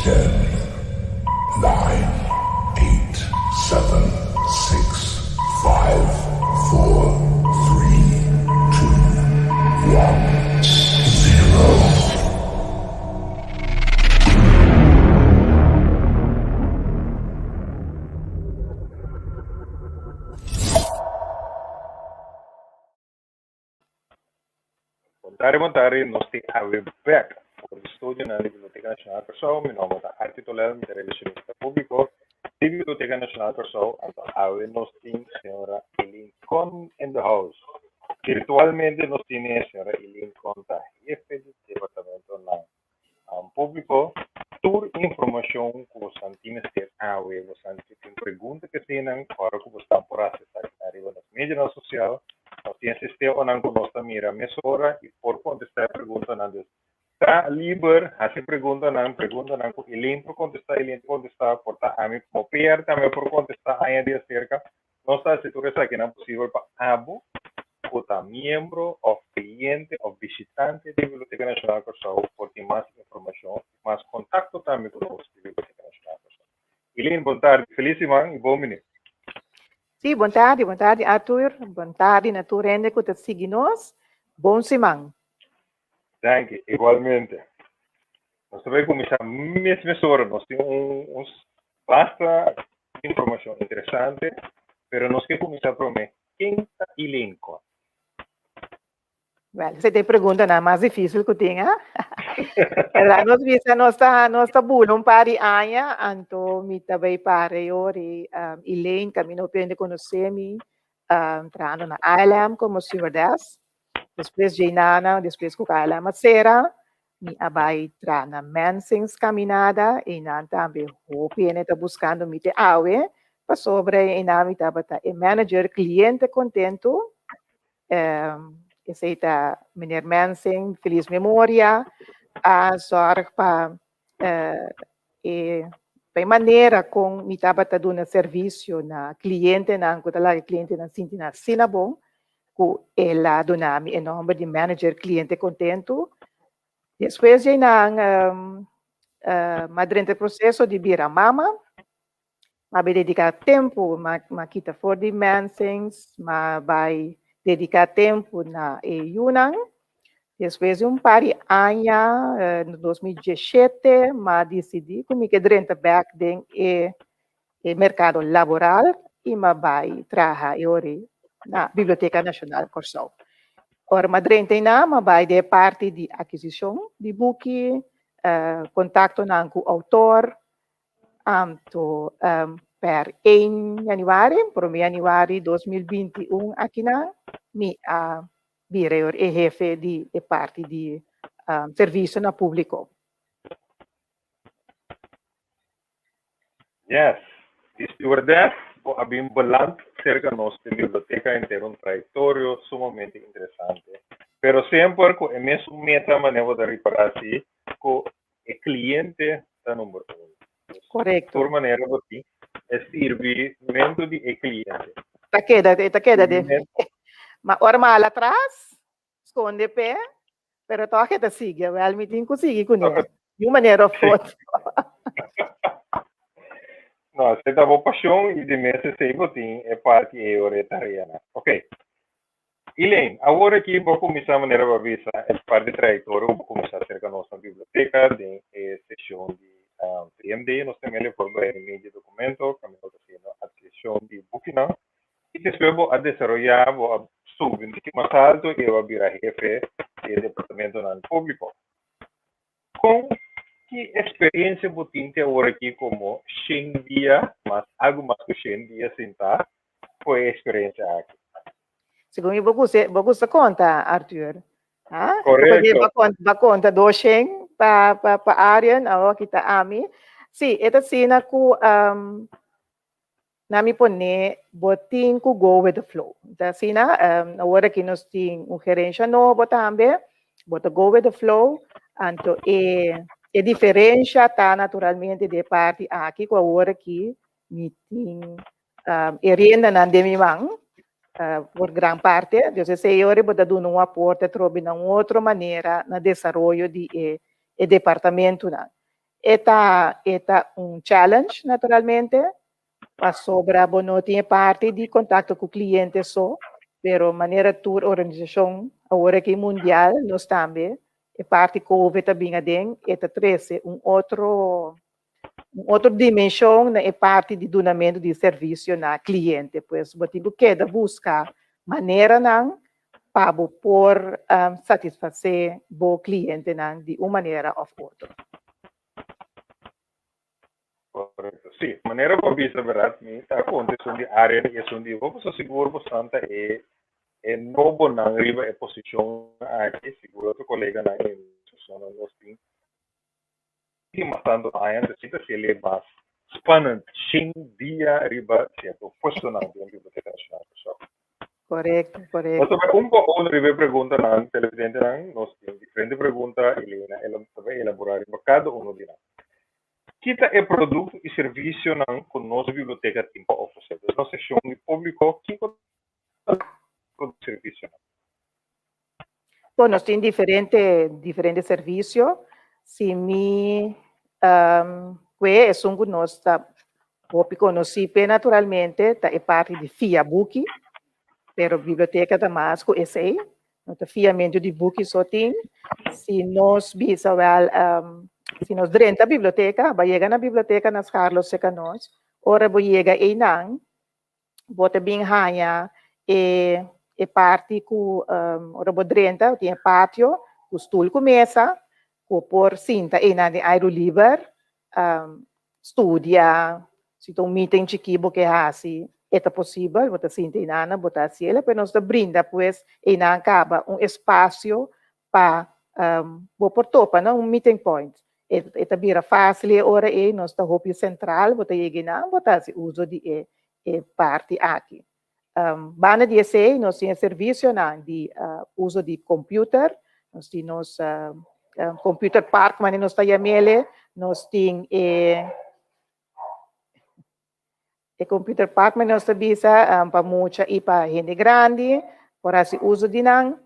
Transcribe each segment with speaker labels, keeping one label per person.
Speaker 1: 10, 9, 8, 7, 6, 5, 4, 3, 2, 1, 0.
Speaker 2: Montare, nós temos back por estúdio na Biblioteca Nacional Pessoal. Meu nome é Artitular, me relacionista público. Na Biblioteca Nacional Pessoal, nós temos a senhora Elaine Con in the house. Virtualmente, nós temos a senhora Elaine Con, da Hefe do Departamentonan. Público, toda informação que você tem que ter você tem perguntas que tem para que você por acessar arriba nas mídias sociais. Nós temos sistema que nós mira mesura e por contestar a pergunta está livre, fazer pergunta que Elaine por contestar, por a mim copiar também por contestar aí de cerca. Nós está seguro que não é possível para abo ou membro ou cliente ou visitante da Biblioteca Nacional Pessoal por ter mais informação, mais contato também com nós da Biblioteca Nacional Pessoal. Elaine, boa tarde, feliz semana e bom menino.
Speaker 3: Sim, boa tarde, Arthur. Boa tarde, naturalmente, que te seguimos. Bom semana.
Speaker 2: Thank you, igualmente. Nós vamos começar mesmo hora. Nós temos basta informação interessante, mas nós queremos começar por mim. Quem é Elaine Con?
Speaker 3: Well, você tem pergunta mais difícil que eu tenho. Nós vimos nossa bulong pari anya, anto mi tabay pare yori Elaine, kami no pwede conhecer-me, entrando na ILAM como stewardess, depois de Nana, depois com a ILAM Macera, mi abay tra na Mansings caminhada, e nan também o pwede tá buscando mi te awe, pa sobre inami tabata e manager cliente contento, esse tá Meneer Mansing, feliz memória, a zorg para maneira com me estava dando serviço na cliente na cliente na Sintina Sinabon que ela dona me em nome de manager cliente contento depois de na madrente processo de vira mama mas vai dedicar tempo ma kita for the Mansings ma vai dedicar tempo na Yunnan. Depois de par de anos, em 2017, mas decidi que me quedrente back den e mercado laboral e me vai trabalhar na Biblioteca Nacional Corsol. Ora, madrente na, me vai de parte de aquisição de book, contato com o autor, per 1 januário, por januário 2021, aqui na mi Vireor e Hefe di parte di serviço na Públiko.
Speaker 2: Yes, the stewardess abbiamo balançado cerca nostra biblioteca em ter trayectória sumamente interessante. Pero sempre com a mesma meta maneira de reparar que o cliente está número 1.
Speaker 3: Correto.
Speaker 2: Por maneira de é servimento de cliente.
Speaker 3: Tá queda de. Mas ora mal atrás, esconde pé, pero toque te sigue, realmente não consegui com ele. De uma maneira foto.
Speaker 2: Não, você dá boa paixão e de mês você tem é parte orientariana. Ok. Elaine, agora aqui vou começar a maneira para ver é parte de trajetória, vou começar cerca da nossa biblioteca, de sessão de PMD, nós temos ele por ver mídia documento, caminho fazendo a sessão de booking, e depois vou a desenvolver, vou subir mais alto e vou virar Hefe do Departamentonan Públiko. Com que experiência você tem agora aqui como 100 dias, mas algo mais que 100 dias sentar, foi a experiência aqui?
Speaker 3: Segundo você conta, Arthur.
Speaker 2: Correto.
Speaker 3: Ba conta do 100 para área, na kita ami. Sim, esta cena com nami pone botin ku go with the flow. Da sina agora que nós tem gerência novo também, bota go with the flow, anto e diferença tá naturalmente de parte aqui com agora que me tem renda na demimang por gran parte, eu sei ora bota dando um aporte trobe na outra maneira na desenvolvimento de departamento na. Esta challenge, naturalmente, para sobra, não tinha parte de contato com o cliente só, pero maneira tour organização, agora que mundial, nós também, e parte COVID também adem, esta treze outra dimensão na parte de donamento de serviço na cliente, pois botigo queda buscar maneira não para por satisfazer o cliente não de uma maneira ou outra.
Speaker 2: Correto. Sim, maneira como vista verdade, a condição de área e a de vamos seguro bastante é novo na riba é posição aqui seguro que colega na instituição nós tem e matando a ainda se ele é mais spannend sim dia riba certo posto na biblioteca nacional pessoal.
Speaker 3: Correto.
Speaker 2: Então um pouco riba pergunta na televidente nós temos diferente pergunta Helena ela também elaborar cada um de nós. Kita é produto e serviço não com nossa biblioteca tem para oferecer. Na seção de público, que produto e serviço?
Speaker 3: Bom, nós temos diferentes serviços. Se me é um nós público nós naturalmente é parte de FIA Book, pero biblioteca da Masco SA, nós fiamento de book só tem. Se nós bisa se nós drenta a biblioteca, vai chegar na biblioteca nas Carlos Secanos, ora vai chegar aí não, bota bem raia e parte com ora vai drenta, tem pátio, o stool com mesa, com por cinta aí na de aero livre, estudia, se tu meeting chiquibo que assim, é possível, bota cinta aí na, bota assim, ela nós brinda pues aí na acaba espaço para por topa, não meeting point. Esta vira fácil, ora nós está roupa central, bota aí na, bota se uso de parte aqui. Bana de SA, nós temos serviço de uso de computer, nós temos computer park, mas nós temos nós temos computer park, mas nós temos para muita e para gente grande, por assim uso de não,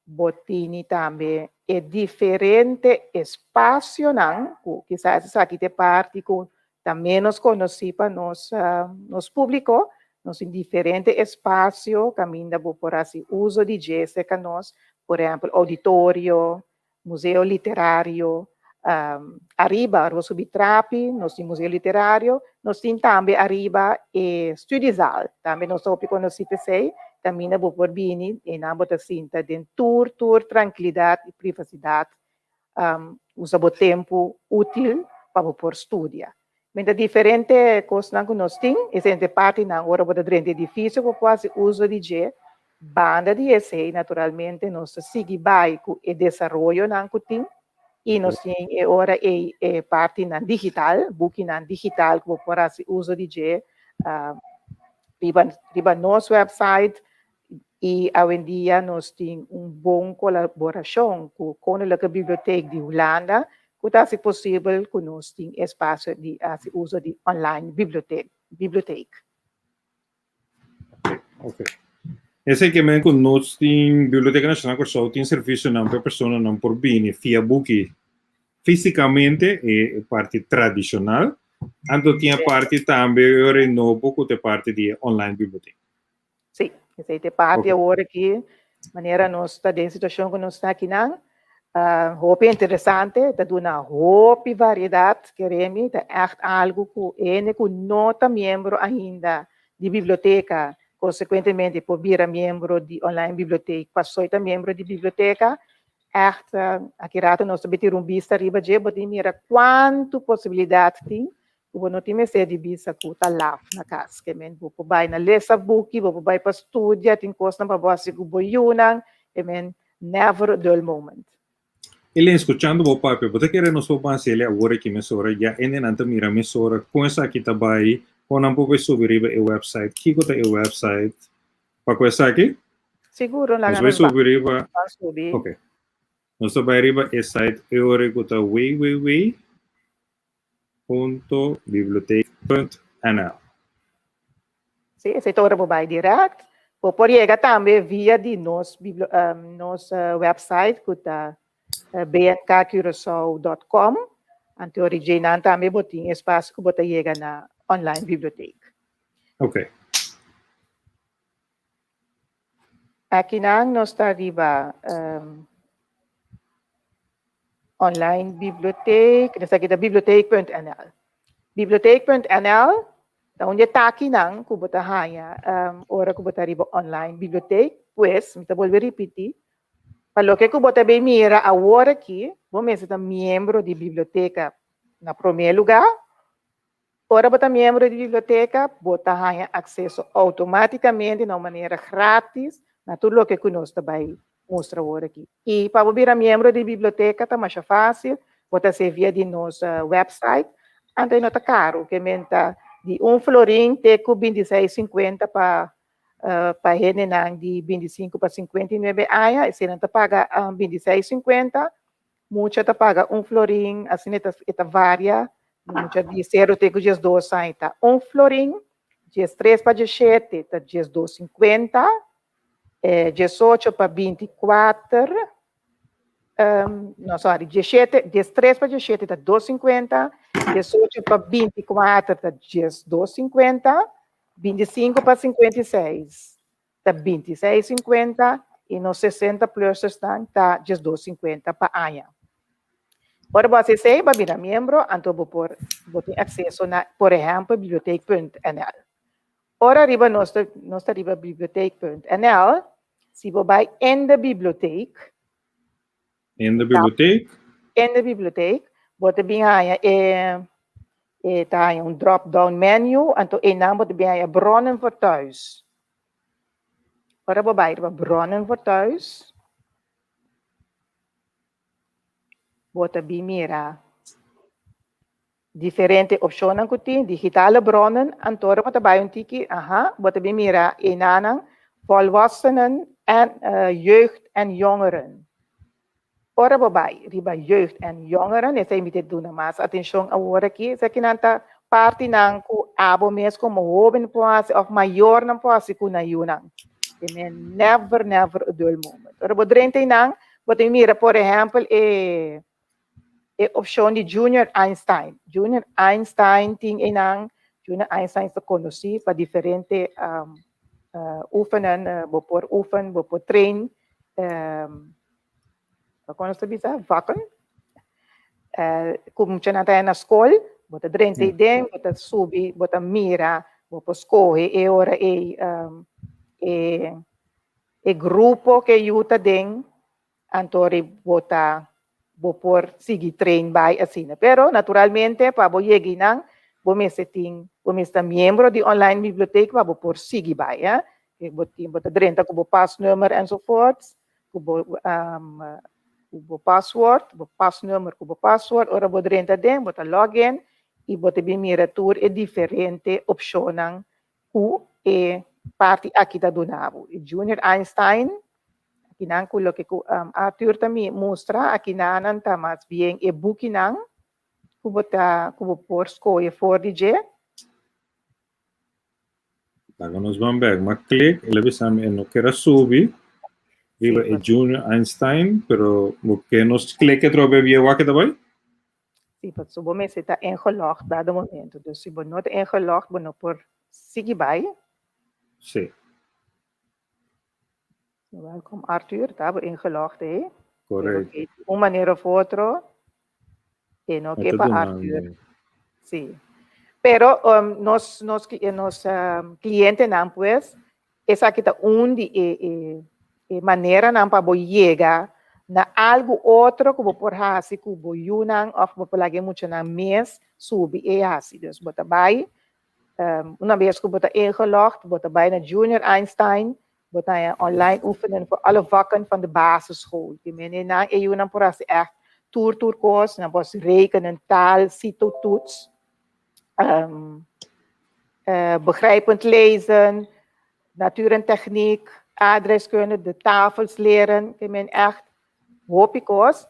Speaker 3: botini também é diferente espaço não, que quizás aqui tem parte com também nos conheci para nos público, nós em diferente espaço, caminha por assim uso de gesto que nós, por exemplo, auditório, museu literário, arriba, nós subir trapi, nós temos museu literário, nós temos também arriba estudizal, também nós temos conheci PC, também na por bini e na bota cinta de tour, tranquilidade e privacidade, usa o tempo útil para por estudar. Mas diferente coisa que nós temos, existe parte na hora para dentro edifício, que quase uso de banda de essay, naturalmente, nós seguimos com o desenvolvimento na tem e nós temos agora parte na digital, book na digital, que quase uso de riba nosso website. E hoje em dia nós temos boa colaboração com a biblioteca de Holanda, que é possível que nós temos espaço de uso de online biblioteca.
Speaker 4: Ok. Esse que me con nós tem Biblioteca Nacional Corsol tem serviço não para pessoa não por bem via book fisicamente é parte tradicional, então tinha parte também renovo que é parte de online biblioteca.
Speaker 3: Sim. Essa é parte agora que maneira nós está em situação que nós está aqui não, roupa interessante, está dando roupa variedade queremos, é algo que não está membro ainda de biblioteca, consequentemente por vir membro de online biblioteca, passou a membro de biblioteca, aqui rato nós também ter vista riba de botar mira quanto possibilidade tem. O não tem mais de vista que está lá na casa, que men vou vai na lesa book, vou vai para estudar, tem coisa para você que vou yunang, e men never dull moment.
Speaker 4: Ele escuchando o papo, você quer nos fazer ele agora que me sora já ene nanta mira me sora com essa aqui também, com não pode subir o website, que gota o website para coisa aqui?
Speaker 3: Seguro lá.
Speaker 4: Nós vai subir ok. Nós vai riba o site eu gota www.biblioteca.nl.
Speaker 3: Sim, essetora vai direto. Por chegar também via de nosso website, que está bnkcuraçao.com. Ante original também botin espaço que bota chega na online biblioteca.
Speaker 4: Ok.
Speaker 3: Aqui nós está arriba online biblioteca, nessa aqui da biblioteca.nl. Biblioteca.nl, da onde está aqui não, que bota hanya, ora que bota arriba online biblioteca, pues, me vou repetir. Para que bota bem mira agora aqui, vamos ser membro de biblioteca na primeiro lugar. Ora bota membro de biblioteca, bota hanya acesso automaticamente, de maneira grátis, na tudo o que nós também mostra agora aqui. E para virar membro de biblioteca, está mais fácil, bota ser via de nosso website, ante não está caro, que menta de florim, tem com 26,50 para renenar de 25 para 59 aia, e se não está paga 26,50, muita está paga florim, assim está varia, muita de 0 tem com 12 tá florim, 3 para 17 está 12,50, 18 para 24, não, sorry, 13 para 17 está 12,50, 18 para 24 está 12,50, 25 para 56 está 26,50 e nos 60 plus está 12,50 para aia. Ora, você sei, para virar membro, então vou ter acesso na, por exemplo, biblioteca.nl. Ora, arriba nós arriba biblioteca.nl, se você vai em da biblioteca.
Speaker 4: In de bibliotheek?
Speaker 3: In de biblioteca, você bem aí, tá um drop-down menu, então em naam você bem aí, bronnen voor thuis. Ora, você vai para bronnen voor thuis. Você bem mira diferente opções que tem, digitale bronnen, então você vai tiki, você bem mira em naam, volwassenen en jeugd en jongeren. Ora babai, riba jeugd en jongeren, essa imite duna mas atenção agora aqui, essa aqui nanta parte não ku abo mes como jovem poase of maior não poase ku na yunang. Tem never a dull moment. Ora bo drente nang, bote mira por exemplo opção de Junior Einstein. Junior Einstein ting enang, Junior Einstein se conheci para diferente oefenen, bo por oefen, bo por train, quando você bisa vakken, como tinha na escola, bota drente dentro, bota subi, bota mira, bota escolhe e ora grupo que ajuda dentro, antori bota por seguir trein by assim, pero naturalmente para bo yegi nang, bo está membro de online biblioteca para bo por seguir by, que bota drente com bo pass number enzovoort, com password, pass number, com password, ora bo drenta den, bota login e bota bem mira tour é diferente opção o parte aqui da donavo. Junior Einstein, aqui nang kulo que Arthur também mostra aqui nanan tá mais bem book nang kubo por escolher for DJ.
Speaker 4: Agora nós vamos ver, mas clique, ele vai não quer subir. Riba é Junior Einstein, pero porque nós clique trobe via aqui também?
Speaker 3: Sim, mas se você está ingelogd dado momento, dus se você não está ingelogd, você não por seguir by.
Speaker 4: Sim.
Speaker 3: Welkom Arthur, está ingelogd aí.
Speaker 4: Correto.
Speaker 3: De uma maneira ou outra, e não que para Arthur. Sim. Pero nos cliente não pues, essa aqui está onde maneira não para chegar na algo outro que por hasi que bo yunang of por lagi muito na mês subi hasi dus bota vai uma vez que bota ingelogd bota bij na Junior Einstein bota online oefenen voor alle vakken van de basisschool die men na yunang por hasi echt toerkoers na bos rekenen taal cito-toets begrijpend lezen natuur en techniek adreskunde, de tafels leren, que men echt hopicos,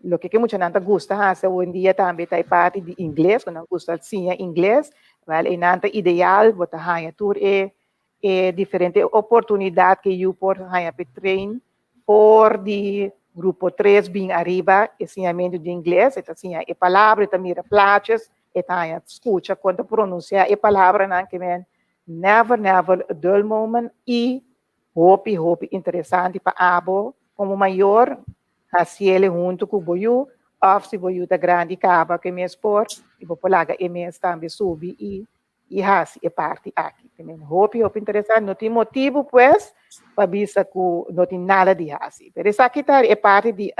Speaker 3: lo que mucha gente gusta hacer hoy en día también hay parte de inglés, cuando gusta enseñar inglés, vale, en ante ideal, bota haya tour diferente oportunidad que yo por haya train por de grupo 3 bem arriba, ensinamento de inglês, então assim, a palavra, então mira plaatjes, então escuta quando pronuncia a palavra, não, que men, never, a dull moment, e hope interessante para abo, como maior, assim ele junto com o boiú, ou se boiú da grande caba, que me expor, e vou polaga, e me também subir, e assim, é parte aqui, que men, hope interessante, não tem motivo, pues, para bisa que não tem nada de assim. Pero essa aqui é parte de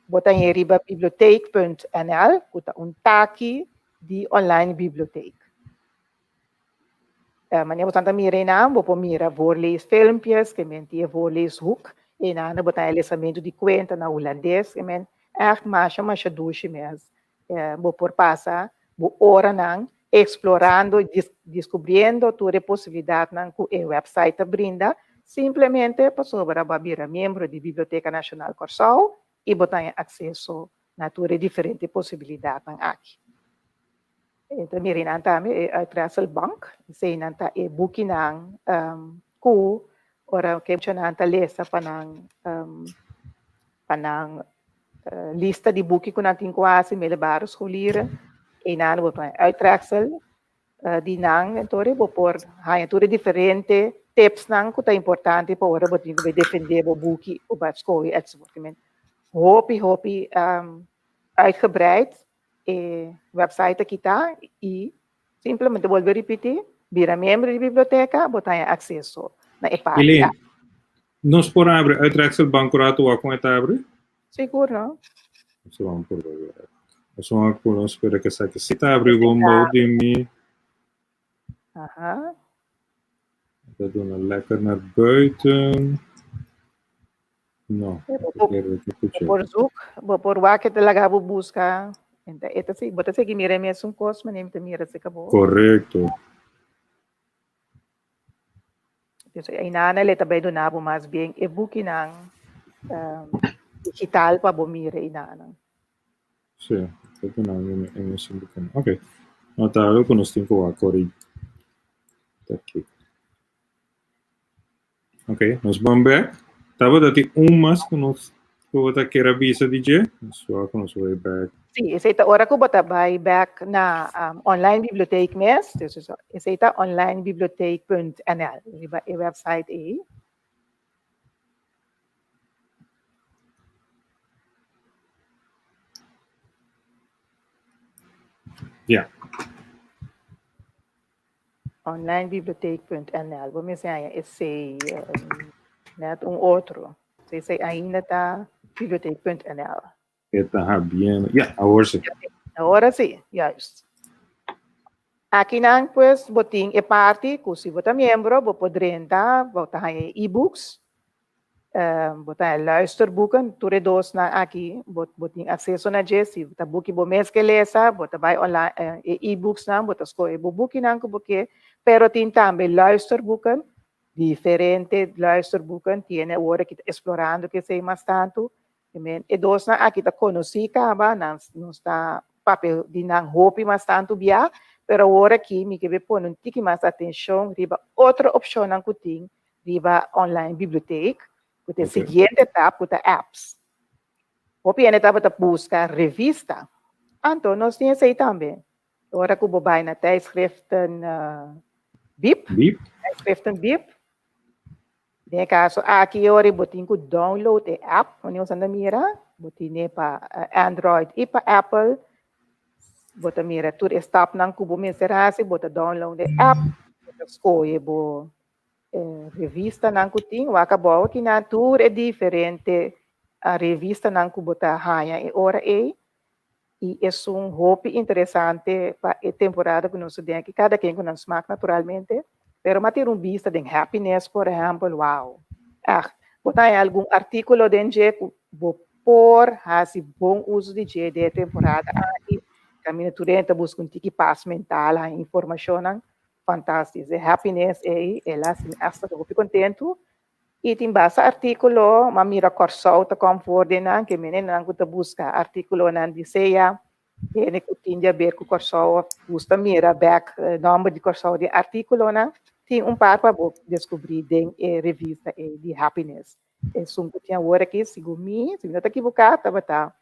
Speaker 3: botar em riba biblioteek.nl, que tá aqui de online biblioteek. Mas eu tanta mira na, vou mira voorlees filmpjes, que men die voorlees hoek, e na botar lesamento de conta na holandês, que men echt mais duche mesmo. Vou por passar, vou hora não, explorando, descobrindo toda a possibilidade que o website brinda, simplesmente para sobre a membro da Biblioteca Nacional Corsol e botar acesso a toda a diferente possibilidade aqui. Então, mirin também a Trassel Bank, sei nanta e booking nang ku ora que nanta lesa panang lista de booking ku natin quase melebar scholieren e nan bo uit Trassel di nang entore bo por ha entore diferente tips nang ku ta importante para ora bo tingo defender bo booking o ba school etcétera. Hopi uitgebreid website aqui está e simplesmente vou repetir, vira membro da biblioteca, botar acesso na parte.
Speaker 4: Elaine, nós por abrir a Traxel Banco Rato com a abre?
Speaker 3: Seguro, não?
Speaker 4: Nós vamos por ver. Nós vamos por nós espera que saque se tá abre gombo de mim.
Speaker 3: Aha.
Speaker 4: Dat doen we lekker naar buiten. Não.
Speaker 3: Por zoek, por waar que talaga vou buscar. Então, esta sim, bota seguir mira mesmo curso, mas nem mira se acabou.
Speaker 4: Correto.
Speaker 3: Então, aí na ele também do nabo mais bem e booking ng digital para bomira ina.
Speaker 4: Sim, ito na yung simbukan. Okay. Natalo ko nos tinko wa kori. Aqui. Okay, nos vamos back. Tava dati mas que nos bota que era visa DJ. Só que nos vai back.
Speaker 3: Sim, essa é a hora que eu bota vai back na online biblioteek mes. Essa é a onlinebiblioteek.nl, a website aí.
Speaker 4: Yeah.
Speaker 3: Onlinebiblioteek.nl. Vamos dizer, esse net outro. Esse ainda está biblioteek.nl.
Speaker 4: Está bien. Yeah, agora sim.
Speaker 3: Agora sim, yes. Aqui não, pues, botin é parte, que se você é membro, você pode entrar, botar e-books, botar luisterboeken, tudo dois na aqui, botin acesso na Jesse, botar book bo mês que lesa, botar vai online e-books não, botar escolhe bo book não, porque pero tem também luisterboeken, diferente luisterboeken, tiene hora que explorando que sei mais tanto. E dois na aqui tá conheci caba, não está papel de não hope mais tanto bia, pero agora aqui me que pôr um tique mais atenção, riba outra opção não que tem, riba online biblioteca, que tem seguinte etapa, que apps. Hope ainda estava a buscar revista, então nós temos aí também. Agora que eu vou na tijdschriften BIB, tijdschriften BIB. Nesse caso, aqui eu botin que download a app, onde você anda mira, botin para Android e para Apple, bota mira tudo stop nang kubo menserase, bota download a app, bota escolhe bo revista nang kuting, acabou que na tudo é diferente a revista nang kubo ta haya e ora e é hope interessante para a temporada que nós temos aqui, cada quem que nós marca naturalmente. Pero matir vista de happiness, por exemplo, wow. Botar algum artículo dentro por assim bom uso de temporada aí, caminho turenta busca tique paz mental, a informação fantástica, happiness aí, ela assim hasta eu fico contento. E tem basta artículo, mas mira corso ta conforte nan que menina não busca artículo nan diseia. Ele tinha a ver com o corso, custa mira back nome de corso de artículo, né? Tem para descobrir em revista de happiness. que tinha agora aqui, segundo mim, se não está equivocado, estava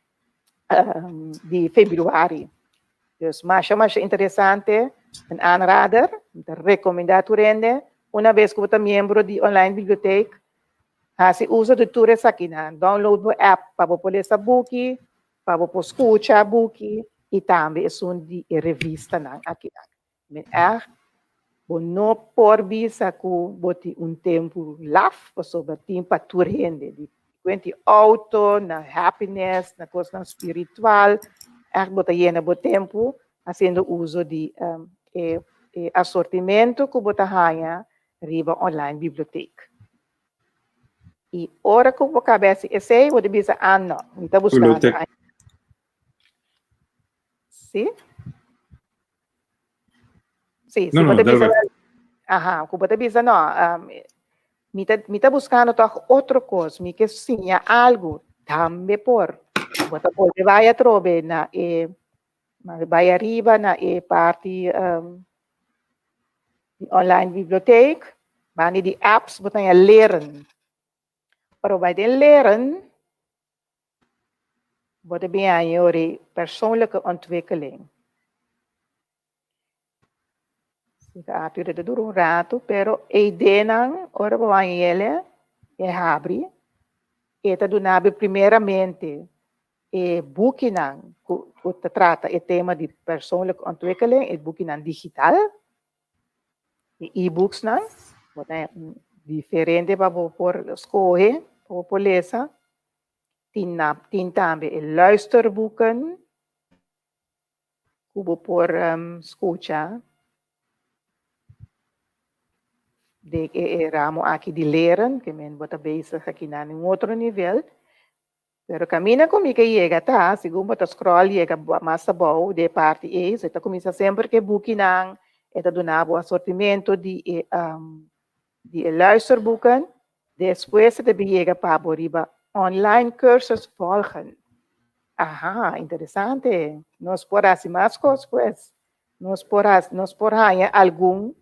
Speaker 3: de februário. Dus mas interessante, een aanrader, recomendado rende, uma vez que você é membro de online biblioteca, se usa de tudo isso aqui, download o app para você poder essa book, para você escutar book, e também é de revista aqui. Você não pode visa que você tempo laf, sobre tempo para tudo rende, de auto, na happiness, na coisa espiritual, você llena o tempo fazendo uso de assortimento que você ganha riba online biblioteca. E hora que você cabeça esse, você diz, não, está buscando. Sim? Sim, se você diz, você diz, não, me está buscando outra coisa, me quer sim, algo, também por. Você pode vai a trobe na vai arriba na parte online biblioteca, vai de apps, você tem a leren. Para vai de leren, você bem aí ore persoonlijke ontwikkeling. Fica até dura rato, pero a ideia não, ora vai ele abre, e tá do nabe primeiramente boek não, que trata o tema de persoonlijke ontwikkeling, o boek não digital, e-books não, é diferente para você escolher, para você ler. Tem também luisterboeken, que você pode escutar, de ramo aqui de leren, que men você base aqui na outro nível. Pero camina comigo e chega, tá? Segundo você scroll, chega mais abaixo, de parte E, você começa sempre que book não, eta donava o assortimento de luisterboeken. Depois você chega para riba online cursos volgen. Aha, interessante. Nós podemos mais coisas, pues. Nós podemos algum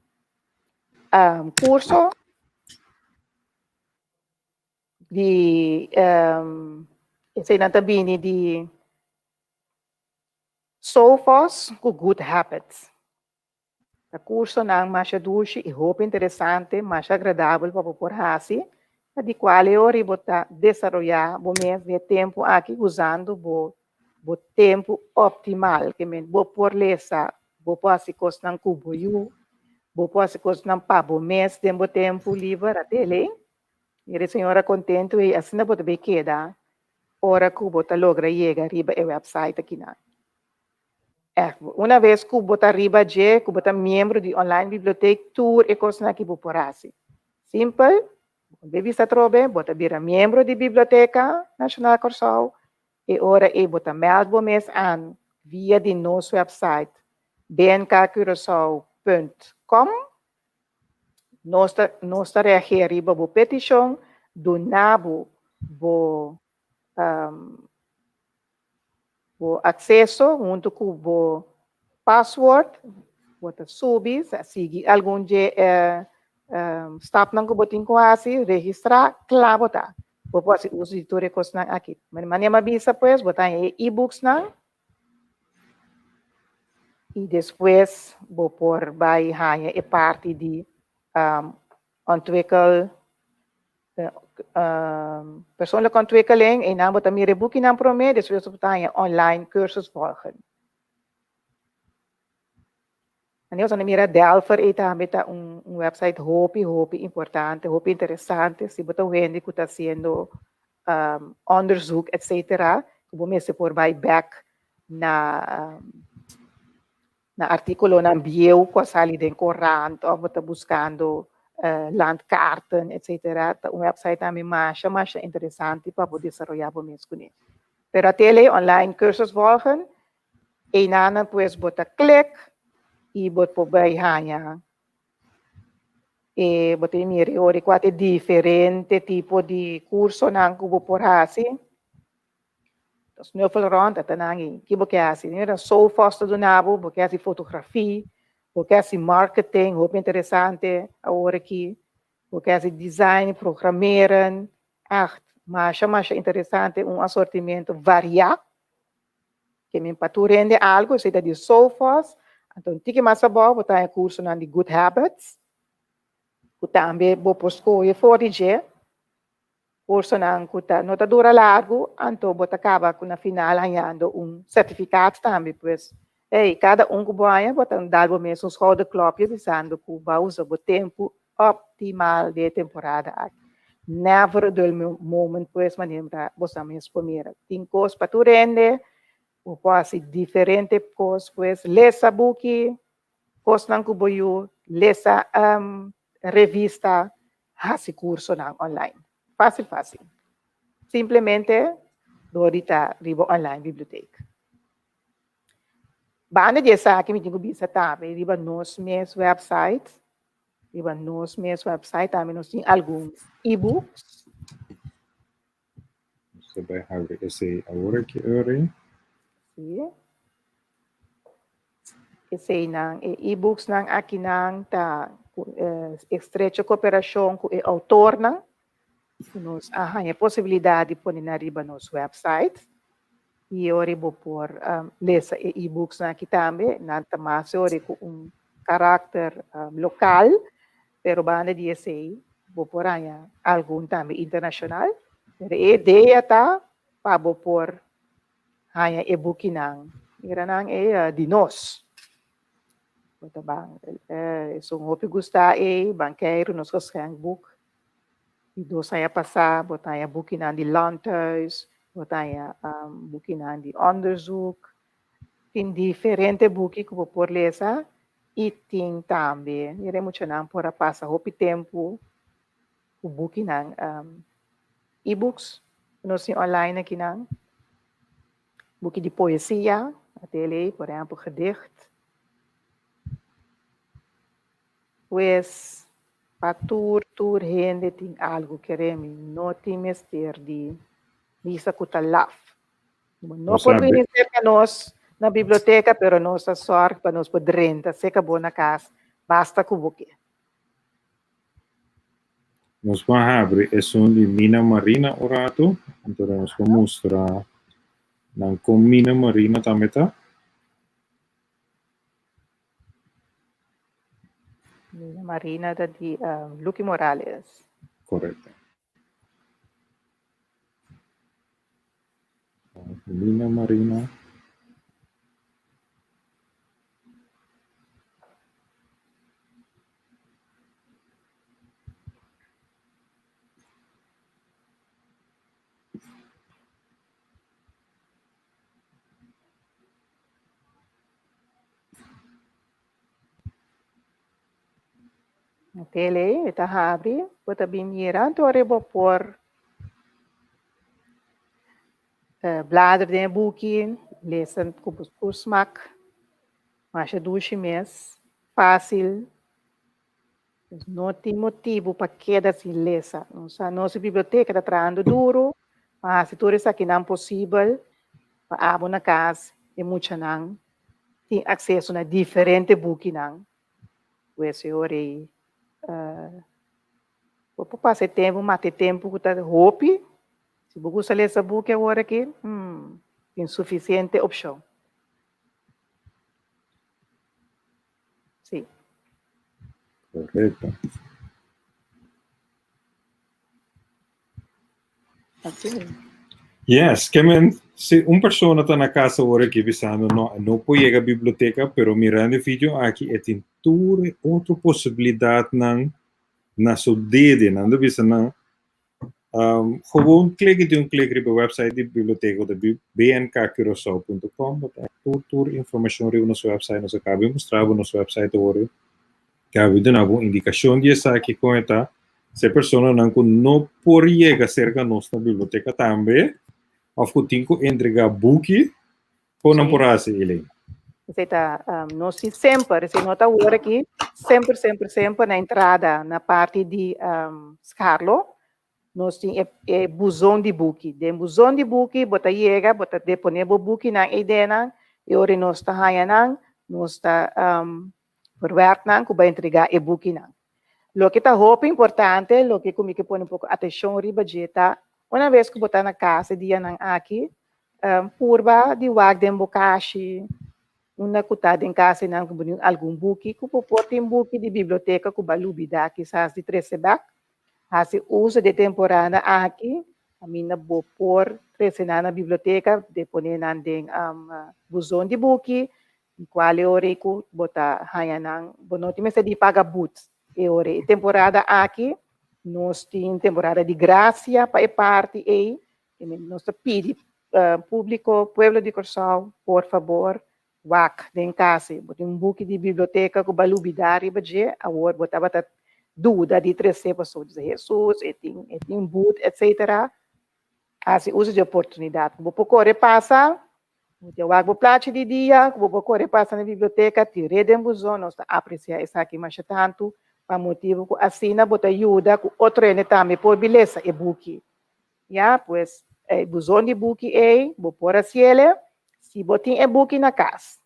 Speaker 3: curso de esse não também de sofas com good habits. O curso não mais doce e roupa interessante, mais agradável para o porrasi, de qual é hora botar desenvolver o mesmo tempo aqui usando o tempo optimal, que men bo por lesa, bo pode costar cubo you, bo pode costar para o mês de tempo livre até lei. E a senhora contente e assim não pode queda. Ora que você logra chegar arriba o website aqui na. Uma vez que você arriba que você é membro de online biblioteca tour e coisa aqui por porasi. Simple, você visa trobe, você vira membro de biblioteca nacional Corsol e ora você melde mês an via de nosso website bnkcuracao.com. Nós reagir arriba a petição do nabo o acesso junto com o password, você subir, seguir algum de step não que você tem que registrar, claro, tá. Você pode usar de tudo isso aqui. Mas maneira bisa pues, você tem e-books não. E depois, você pode vai a parte de ontwikkel persoonlijke ontwikkeling en dan moet er meer boeken aan promoten, dus we zullen je online cursus volgen. En eu sou na Delver e também tá website hope importante, hope interessante, se você vende que está sendo onderzoek, etc. Como se por vai back na artigo na bio, com a sali de corrente, ou você buscando landkaarten, etc. Website também mais interessante para poder desenvolver o mesmo. Pero até online cursos volgen, e nana pues bota click e bota por ganhar. E bota mire ora quatro diferente tipo de curso nang kubo por hasi. Então, no falando até nangi, que você assim, era só fosto do nabo, porque assim fotografia, porque assim marketing, muito interessante agora aqui, porque assim design, programmeren, echt mais interessante assortimento variado, que me paturende algo, seja de sofas, então tique mais bom, botar curso na de good habits, que também vou escolher fora de curso na que não dura largo, então bota acaba com na final ganhando certificado também, pois cada que vai bota dar o mesmo school club, dizendo que vai usar o tempo optimal de temporada. Never do moment, pois, maneira, você mesmo primeiro. Tem coisas para tu render, ou quase diferente coisas, pois, lesa book, coisas não que eu lesa revista, esse curso não online. Fácil. Simplesmente, dorita ribo online biblioteca. Banda de essa que me digo bisa também, riba nos meus websites, também nós temos alguns e-books.
Speaker 4: Você vai abrir esse agora aqui, Uri.
Speaker 3: Sim. Esse nang e-books nang aqui nang estrecha cooperação com o autor nang. Nós a possibilidade de pôr na riba nos websites. E eu vou pôr lesa e-books aqui também, nanta mais com caráter local, pero banda de esse vou pôr algum também internacional. Pero a ideia tá para vou pôr e-book nang, nang de nós. Bota bang, so hope gostar banqueiro nos kasang book. E do saya passar, botar book nang de lanterns, botar book nang de onderzoek. Tem diferente book que vou pôr lesa e tem também, iremos nang por passar hope tempo o book nang e-books, nós online aqui nang book de poesia, até ler, por exemplo, gedicht. Pues, para tur gente tem algo que não tem mister de lisa kutalaf. Não pode vir cerca nós na biblioteca, pero nós a sorte para nós poder renta, seca boa na casa, basta com o buque.
Speaker 4: Nós vamos abrir esse de mina marina orato, então nós vamos mostrar na com mina marina também tá.
Speaker 3: Mina marina da de Luque Morales.
Speaker 4: Correto. Mina marina.
Speaker 3: Na tele, está abre, bota bem mirando, ora vou pôr bladder de boek, lezen com smaak, mas é 2 meses, fácil, não tem motivo para queda se lesa. Nossa biblioteca está trabalhando duro, mas se tudo isso aqui não é possível, para abrir na casa, e muito não tem acesso a diferente book não. Esse hora vou passar tempo, mate tempo que está roupa. Se você gosta de ler esse book agora aqui, tem suficiente opção. Sim.
Speaker 4: Correto.
Speaker 3: Assim.
Speaker 4: Yes, que se pessoa está na casa agora aqui pensando, não pode ir à biblioteca, pero mirando o vídeo aqui, tem outra possibilidade na sua dedo, não deve ser não. Gewoon klikken op de website de biblioteca de bnkcuraçao.com, toda informação na nossa website, nós acabamos de mostrar na nossa website agora, que a vida não é indicação de essa aqui com esta, se a pessoa não pode chegar cerca da nossa biblioteca também, ou que tem que entregar book, ou não por assim, Elaine.
Speaker 3: Nós sempre, se nota agora aqui, sempre na entrada, na parte de Scarlo, nós temos buzão de book. De buzão de book, bota chega, bota deponer o book na ideia, e ora nós está nós está verwerkt que vai entregar o book Lo que está roupa importante, lo que comigo põe um pouco atenção riba jeta, uma vez que botar na casa dia nang aqui, purba di wag den bokashi, una kutada em casa nang kubunin algum buki, kupoporti um buki de biblioteca kubalubida que sas de tresebak, hasi uso de temporada aqui, a mina bopor tresena na biblioteca, depois nandeng buzon de buki, e qual é ore ku bota hayanang bonoti mas di paga boots. E ore temporada aqui, nós temos temporada de graça para parte e nós pedi público, Pueblo de Corsal, por favor, wak den casa, botem um book de biblioteca com balubidari baje, agora botava dúvida de 13 pessoas de Jesus, e tem boot, etc. Assim, uso de oportunidade. Vou procurar passar, vou wak vou plate de dia, vou procurar passar na biblioteca, tirei den buzão, nós apreciar isso aqui mais tanto, para motivo que assina, bota ajuda, com outro ene também, por beleza, e book. Já, pues, buzão de book vou pôr assim ele, se botem e book na casa.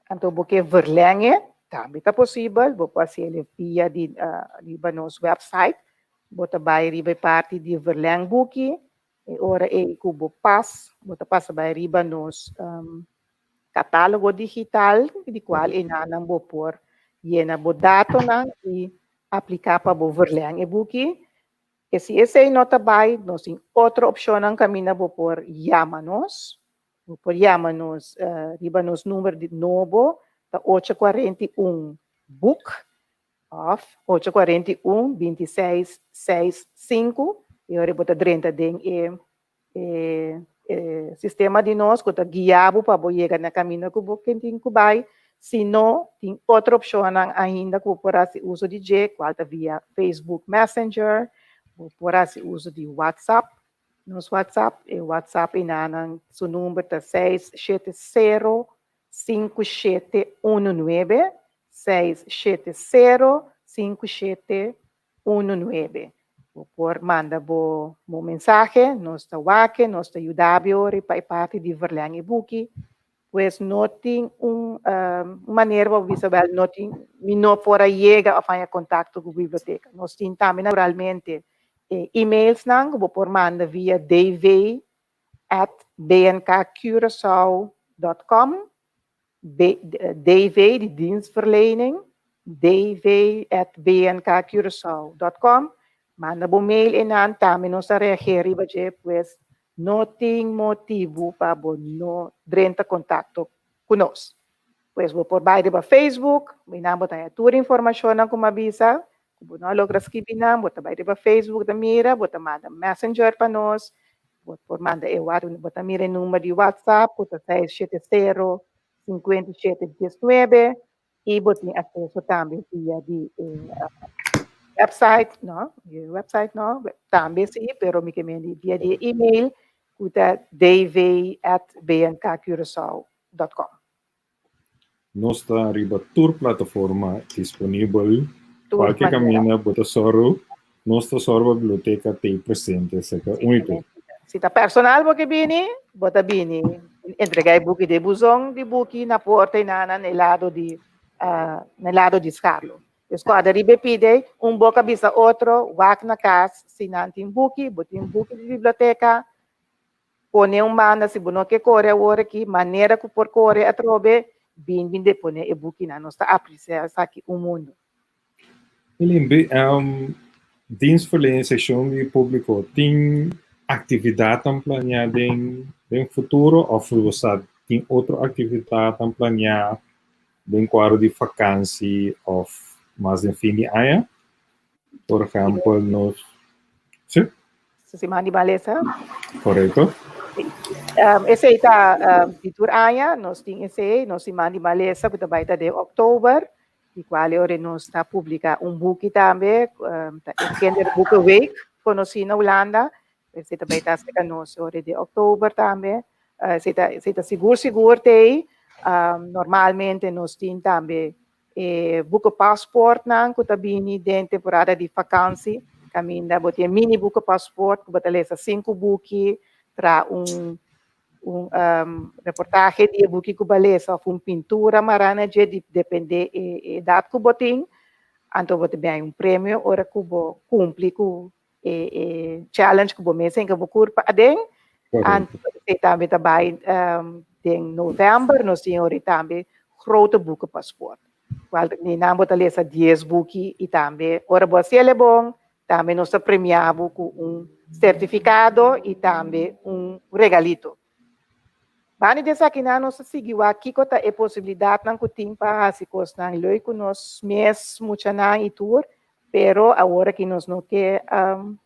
Speaker 3: Então, porque verlengen, também está possível, vou pôr assim ele via de nosso website, bota vai riba parte de verleng book, e ora cubo pass, bota passa vai riba nos catálogo digital, de qual não vou pôr na bodato na e aplicar para o verleng e book. E se esse nota vai, nós temos outra opção na caminho vou pôr chama-nos, vou pôr chama-nos, riba nos número de novo, tá 841 book of 841 2665 e ora bota 30 den sistema de nós que tá guiado para chegar na caminho que vou tem que vai. Se não, tem outra opção ainda que vou pôr esse uso de G, qual tá via Facebook Messenger, vou pôr esse uso de WhatsApp. Nos WhatsApp, o WhatsApp inanang seu número tá 670-5719, 670-5719. Vou pôr, manda bo mensagem, nós tá wake, nós tá ajudar para parte de verlang e book. Pues não tem maneira para visual, não tem, não fora chega a fazer contato com a biblioteca. Nós temos também, naturalmente, e-mails, vou por manda via dv@bnkcuraçao.com, dv de dienstverlening, dv@bnkcuraçao.com, manda bo mail e também nós reagir, pues, não tem motivo para não entrar contato conosco. Pois vou por baixo para Facebook, não botar toda a informação como avisa, como não logra escrever, botar baixo para Facebook da mira, botar manda Messenger para nós, botar manda botar mira número de WhatsApp, botar 670-5719 e botar acesso também via de website, não, também sim, pero me queimei via de e-mail, kuta dv@bnkcuraçao.com.
Speaker 4: Nós está arriba tour plataforma disponível. Qualquer caminho, bota soro. Nossa sorva biblioteca tem presente, seca único.
Speaker 3: Se tá personal porque bini, bota bini. Entregar book de buzong, de book na porta e na lado de Carlo. Esquadra ribe pide boca bisa outro, wak na casa, se não tem book, botin book de biblioteca. Pone manda se bono que corre agora aqui, maneira que por corre a trobe, bem de pone e book na nossa apreciar aqui o mundo.
Speaker 4: Elaine, dienstverlening session de público tem atividade planeada em futuro ou você tem outra atividade planeada em quadro de vacância ou mais em fim de ano? Por exemplo, nós... Sim?
Speaker 3: Se manda beleza?
Speaker 4: Correto.
Speaker 3: Esse está de Turaya, nós temos esse, nós se manda beleza, que vai estar de outubro, e qual é nós está publicar book também, Kinder Book Week, conhecido na Holanda, esse também está sendo nós hora de outubro também, esse está seguro tem, normalmente nós temos também book passport, que também tem temporada de vacância, caminha, botem mini book passport, que botem 5 books, para reportagem de book que beleza, pintura marana de depender da idade que botem, Então, você tem prêmio, ora que você cumpre com challenge que você tem que você curva adem. Então, você também vai em novembro, nós temos também grote boeken paspoort. Want ni naam bota lesa 10 boeken e também, ora você é bom, também nós premiamos com certificado e também regalito. Bani dessa aqui na nossa seguiu aqui que é possibilidade não que tem para se costar loi que nós mesmo na e tour, pero agora que nós não quer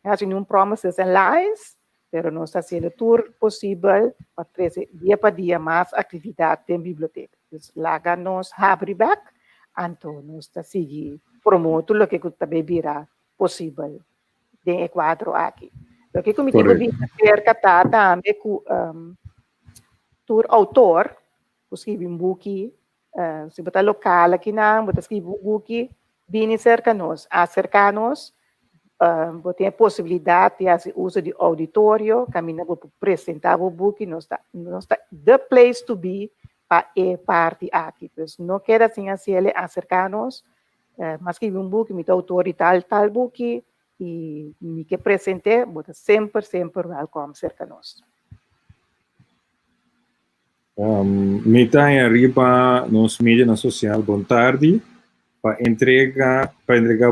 Speaker 3: fazer nenhum promises em lives, pero nós está sendo tour possível para trazer dia para dia mais atividade em biblioteca. Então, lá nós abre back, então nós está seguir promoto o que também virá possível de quadro aqui. O que comigo vi cerca também com autor, escreve book, se botar local aqui na, botar escreve book, vem cerca-nos, acercar-nos, tem a possibilidade de fazer uso de auditório, caminhar para apresentar o book, nós está the place to be para a parte aqui. Pois não quer assim ele acercar-nos, mas escreve book, me dá autor e tal book, e me que apresente, botar sempre welcome cerca-nos.
Speaker 4: Mita arriba nos mídias sociais bom tarde para entregar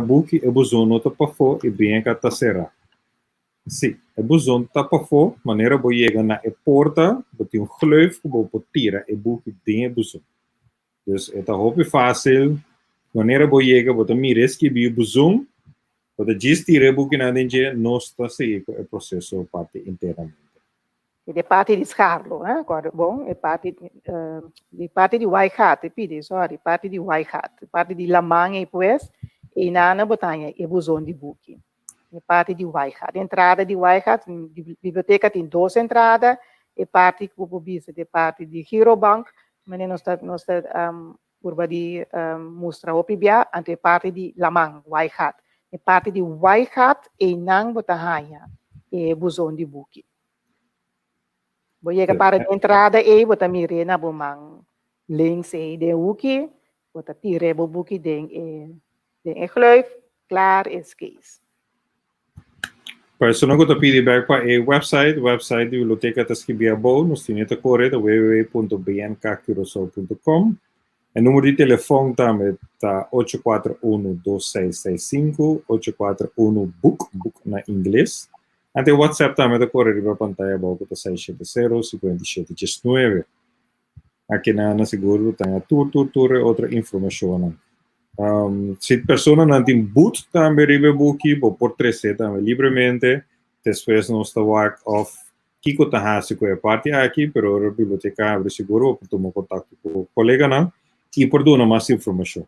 Speaker 4: book e buzon nota para fo e bem que tá será. Sim, e buzon tá para fo maneira bo chega na porta, botar gleuf que bo tira e book dentro buzon. Dus é hope fácil, maneira bo chega botar mires que bi buzon, botar just tira book na dentro nós tá seguir o processo parte inteiramente.
Speaker 3: De parte di Scarlo, agora, bom, é parte de White Hat, pide, sorry, parte de White Hat, parte de Lamang e pues, e na botanha, e buzon de book. É parte de White Hat. Entrada de White Hat, biblioteca tem 2 entradas, e parte que eu visa de parte de Hero Bank, mas nós está curva de mostrar o PBA, ante parte de Lamang, White Hat. É parte de White Hat, e não botanha, e buzon de book. Boyega para a entrada e bota mire na bomang links e de wiki, bota tire bo buki den gleuf, klaar is case.
Speaker 4: Persona que pide back para a website da biblioteca está escrito abaixo, nos tem que correr www.bnkcuracao.com. O número de telefone também está 841-2665, 841-book na inglês. Ante o WhatsApp também está correr para a pantalla abaixo, está 670-5719. Aqui na seguro tem a outra informação. Se a pessoa não tem boot também ribe buki, por 13 também livremente, depois nós está work off Kiko Tahasi com a parte aqui, pero a biblioteca abre seguro para tomar contato com o colega não e por dar mais informação.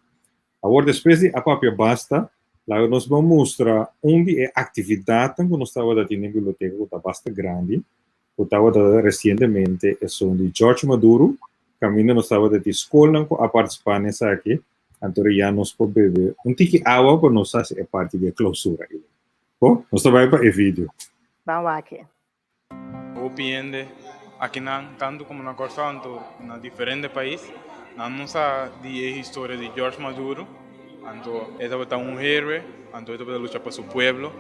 Speaker 4: Agora depois de a papel basta, lá nós vamos mostrar onde é a atividade que nós estava dando na biblioteca, que está bastante grande, que estava dando recentemente, é de George Maduro, caminho nós estava dando escola a participar nessa aqui, então já nós podemos beber tique água para nós fazer a parte da clausura. Bom, nós estamos para o vídeo.
Speaker 3: Vamos aqui.
Speaker 5: Opiende aqui tanto como na Corsanto, na diferentes países, nós sabemos a história de George Maduro. Então, esta é héroe, então esta luta para seu povo,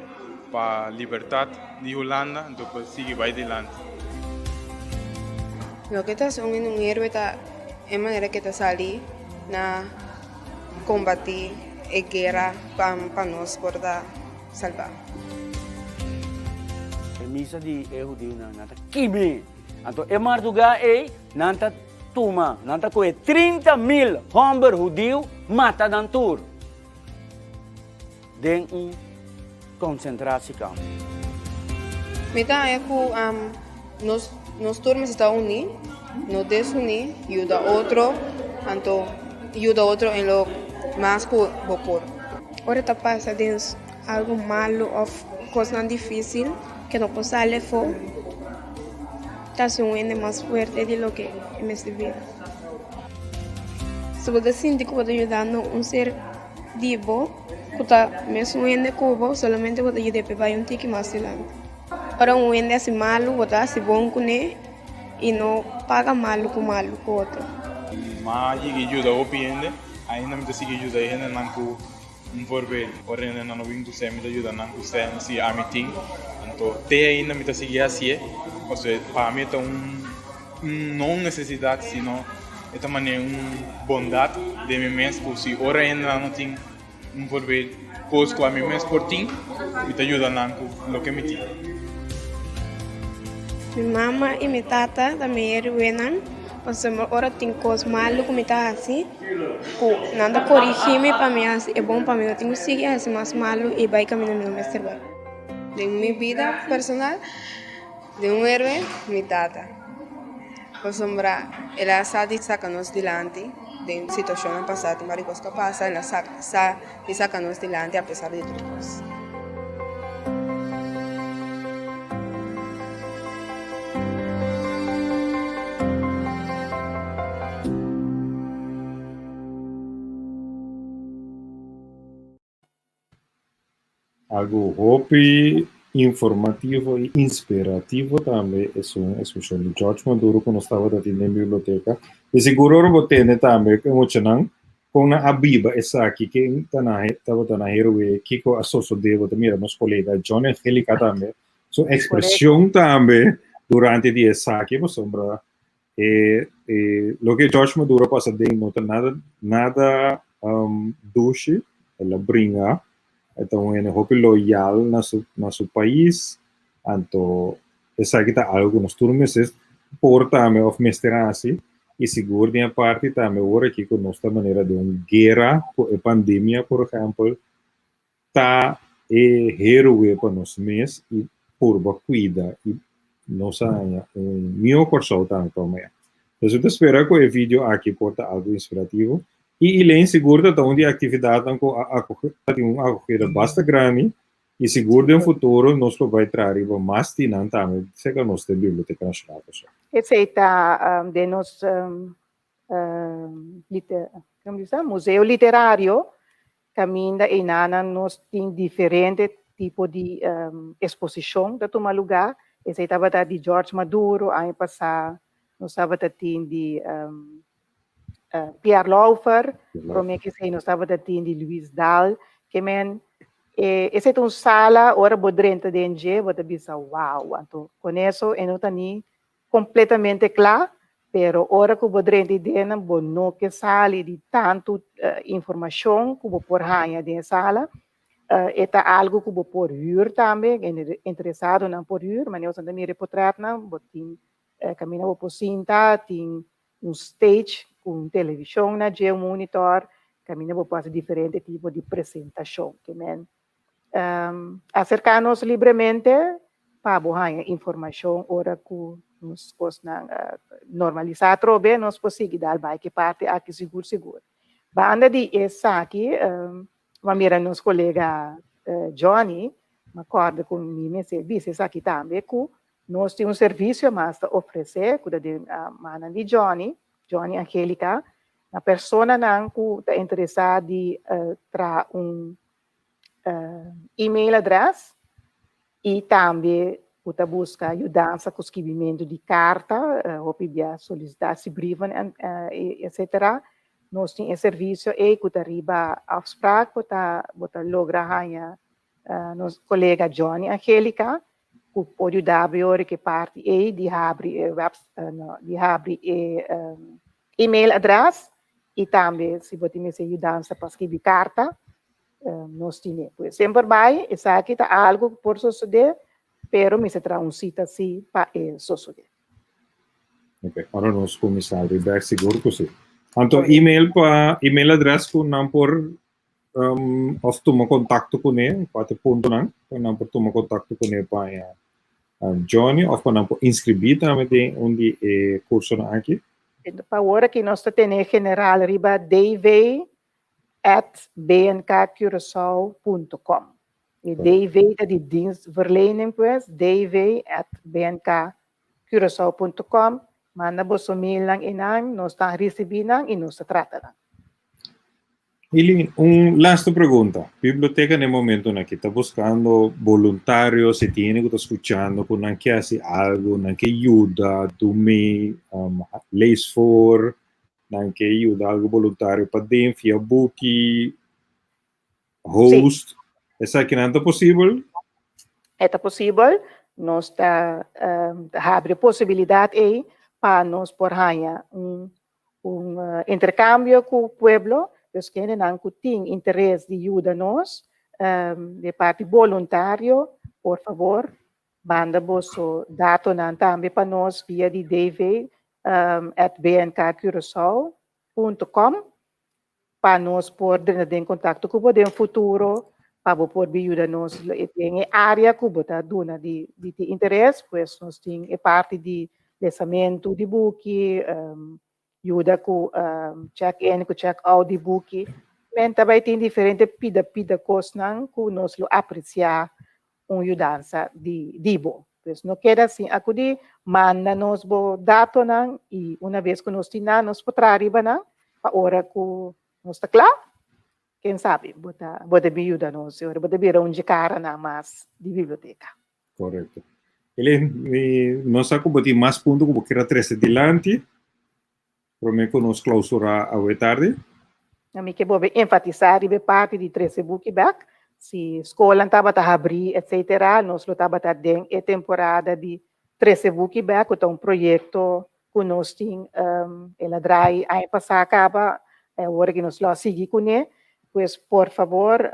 Speaker 5: para a liberdade de Holanda, então para seguir vai adiante.
Speaker 6: Lo que está haciendo un héroe es manera que está salir na combatir a guerra para nos poder salvar.
Speaker 7: Misa di judío nanta kibi. Então, é marduga nanta tuma, nanta com 30.000 homens judeus matados tur. Den concentração camp.
Speaker 6: Então, é que nós turmas estão unidos, nos desunir, ajuda outro, então ajuda outro em lo mais que vapor.
Speaker 8: Ahora está pasando algo malo ou coisa difícil que não posso sair fora. Está sendo mais forte do que em minha vida. Se você sentir que você está ajudando ser vivo, que está mesmo em Cuba, solamente você ajuda para tique mais adiante. Para ende assim malo, você assim bom com ele e não paga malo com outro.
Speaker 5: Mas que ajuda o piende, ainda me decidi ajuda ele não voorbeeld, waarin we dan wing to zijn met de ajuda nan ku sen si amiting, anto te ainda me ta seguir assim, ou seja, para mim é não necessidade, sino é maneira bondade de mim mesmo, se ora ainda não tem voorbeeld, coisa que a mim mesmo por ti, me ta ajuda nan ku lo que me ti.
Speaker 8: Minha mama e minha tata também eram buenas. Mas agora tem coisas malas como está assim. Nada corrigir-me para mim assim. É bom para mim. Eu tenho que seguir assim mais malo e vai caminhar no meu trabalho.
Speaker 6: De minha vida personal, de héroe, minha tata. Por sombra, ela sabe sacar-nos delante de situações passadas, mas coisas que passam, ela sabe sacar-nos delante apesar de tudo.
Speaker 4: Algo hope, informativo e inspirativo também é especially de George Maduro quando estava da na biblioteca. E seguro eu botei também que emocionante com a BIB essa aqui que estava na heroe que com a socio dele também meus colegas John e Angelica também. So expressão também durante dia essa aqui por sombra lo que George Maduro passa de nota nada duche ela brinca. Então, é muito loyal na seu país. Então, essa aqui está algo nos turnos por também of mestrasi e seguro de parte também agora aqui com nossa maneira de guerra, a pandemia, por exemplo, tá herói para nós mesmos e por cuida e nossa meu coração também. Então, eu espero que o vídeo aqui porta algo inspirativo. E Elaine segura onde a atividade tem uma acolhida bastante grande e segura no futuro nós vai trazer mais dinâmica também, seja nossa Biblioteca Nacional.
Speaker 3: Esse está de nosso museu literário, caminha e nana nós tem diferente tipo de exposição da toma lugar. Esse estava de George Maduro, ano passado nós estava de Pierre Laufer, como é que se nós estava de Luís Dahl, que essa é uma sala, ora bodrenta de NG, você pensa, uau, então, com isso, eu não tenho completamente claro, pero ora que o bodrenta de não, não que sala de tanto informação que vou por ranha de sala, é algo que vou por vir também, interessado não por vir, mas eu também reportar não, vou caminhar vou por cinta, tem stage com televisão na um monitor, caminha por fazer diferente tipo de apresentação, que acercar-nos livremente para botar informação, ora que nos possam normalizar, trobe, nós possamos dar vai que parte aqui seguro. Banda de essa aqui, uma mira nos colega Johnny, me acorda com mim, serviço essa aqui também, que nós temos serviço, mas oferecer, cuida de mana de Johnny Angelica, a pessoa que está interessada em trazer e-mail address e também está busca ajudança com o escrevimento de carta, ou pedir solicitar se briefing, etc. Nós temos esse serviço e que está arriba a afspraak, que logra nosso colega Johnny Angelica, que pode ajudar a que parte de abrir e-mail address e também se você me ajudar para escrever carta, nós temos. Sempre vai, essa aqui está algo por suceder, pero me se traz cita assim para suceder.
Speaker 4: Ok, agora nós começamos a ver seguro que sim. Então, e-mail address que não por of tomar contato com ele, para ponto não por tomar contato com ele para Johnny, ou para inscrever também onde curso aqui.
Speaker 3: Para agora que nós temos general riba dv@bnkcuraçao.com. E dv é de dienstverlening, pues, dv@bnkcuraçao.com. Manda você mail lang inang, nós estamos recebendo e nós tratamos.
Speaker 4: Elaine, last pergunta. Biblioteca no momento aqui está buscando voluntários, se tiene que estar escuchando, que não quer fazer algo, não quer ajuda, tu me leis for, não quer ajuda algo voluntário para dentro, via book, host. Essa que não é possível?
Speaker 3: É possível. Nós abre possibilidade aí para nós por ganhar intercâmbio com o pueblo, os que não têm interesse de ajudar nós, de parte voluntário, por favor, manda vosso dados também para nós via de DV @bnkcuraçao.com para nós poder em contato com o futuro para poder ajudar nós em área que está dona de interesse, pois nós temos parte de lançamento de book, ajuda com check-in, com check-out de book, mas também tem diferentes pida coisas que nós apreciar uma ajudança de bom. Pois não queda assim, acudir, manda nos bo dados e uma vez que nós temos, nós podemos arribar para hora que nós está claro. Quem sabe, pode me ajudar nós, pode vir um de cara na mais de biblioteca.
Speaker 4: Correto. Ele não sabe como tem mais pontos como que era 13 adiante, prometo que nós clausurar a tarde.
Speaker 3: A mim que vou enfatizar e parte de 13 book back, se escola estava a abrir, etc., nós estava a ter a temporada de 13 book back, então um projeto que nós temos, ela drai, aí passar acaba, agora que nós lá seguir com ele, pois, por favor,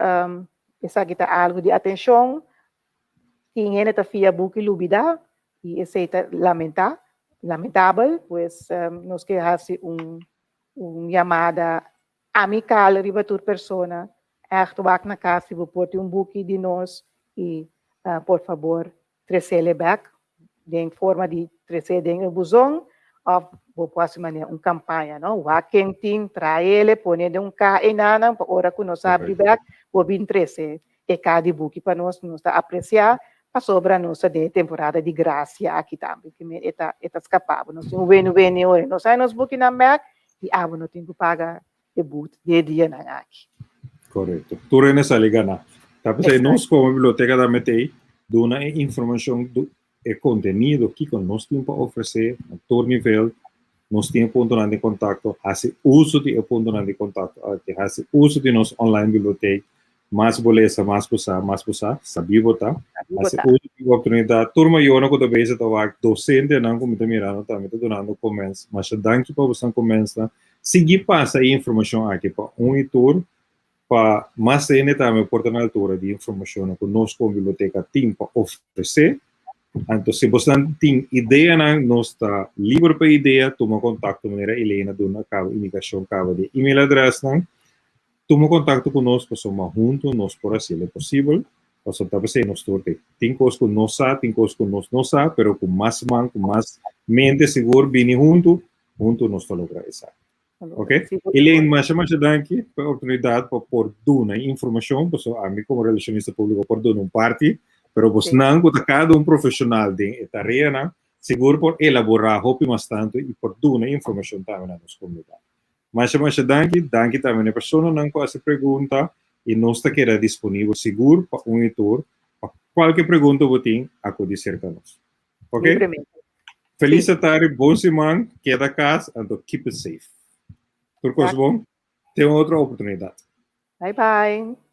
Speaker 3: essa aqui está algo de atenção, tinha esta fia book lubida, e essa é lamentável, pois nós queremos uma chamada amical riba toda pessoa, echt back na casa, vou pôr book de nós, e, por favor, trazer back, em forma de trazer dentro do busão, ou posso maneira uma campanha, não? O quem tem para ele, põe cá e nada, para hora que nós abrir back, vou vir trazer e cada book para nós apreciar, para sobra nossa de temporada de graça aqui também, que está escapado. Nós temos hoje, nós saímos book na back, e não temos que pagar o boot de dia na aqui.
Speaker 4: Correto. Tu nessa liga na. Tá pensando nós como biblioteca da METEI, dona informação do conteúdo que nós temos para oferecer a todo nível, nós temos ponto de contato, faz uso de ponto de contato, faz uso de nossa online biblioteca, mais beleza, mais passar, sabia botar, faz uso de oportunidade, turma eu não conto bem se estava docente não como está mirando também está dando comentários, mas danke para você comentar, seguir passa a informação aqui para editor, para mais ainda também porta na altura de informação que nós como biblioteca temos para oferecer. Então, se você tem ideia, nós está livre para ideia, toma contato com a Helena, dona cabo, indicação cabo de e-mail address, toma contato conosco, somos juntos, nós por assim é possível, nós estamos aí nós torte. Tem coisas que nós sabemos, tem coisas que nós não sabemos, pero com mais mão, com mais mente seguro, bem juntos nós estamos logrando isso. Ok? Elaine, mais danke pela oportunidade para pôr dona informação, porque a mim como relacionista público por dona parte, pero você não está cada profissional de tarefa, seguro por elaborar bastante e por dar informação também na nossa comunidade. Mas danke também a pessoa não com essa pergunta e nós está querendo disponível seguro para editor, para qualquer pergunta que tem, acudir cerca de nós. Ok? Feliz tarde, boa semana, queda casa, and keep it safe. Tudo bom? Tem outra oportunidade.
Speaker 3: Bye bye.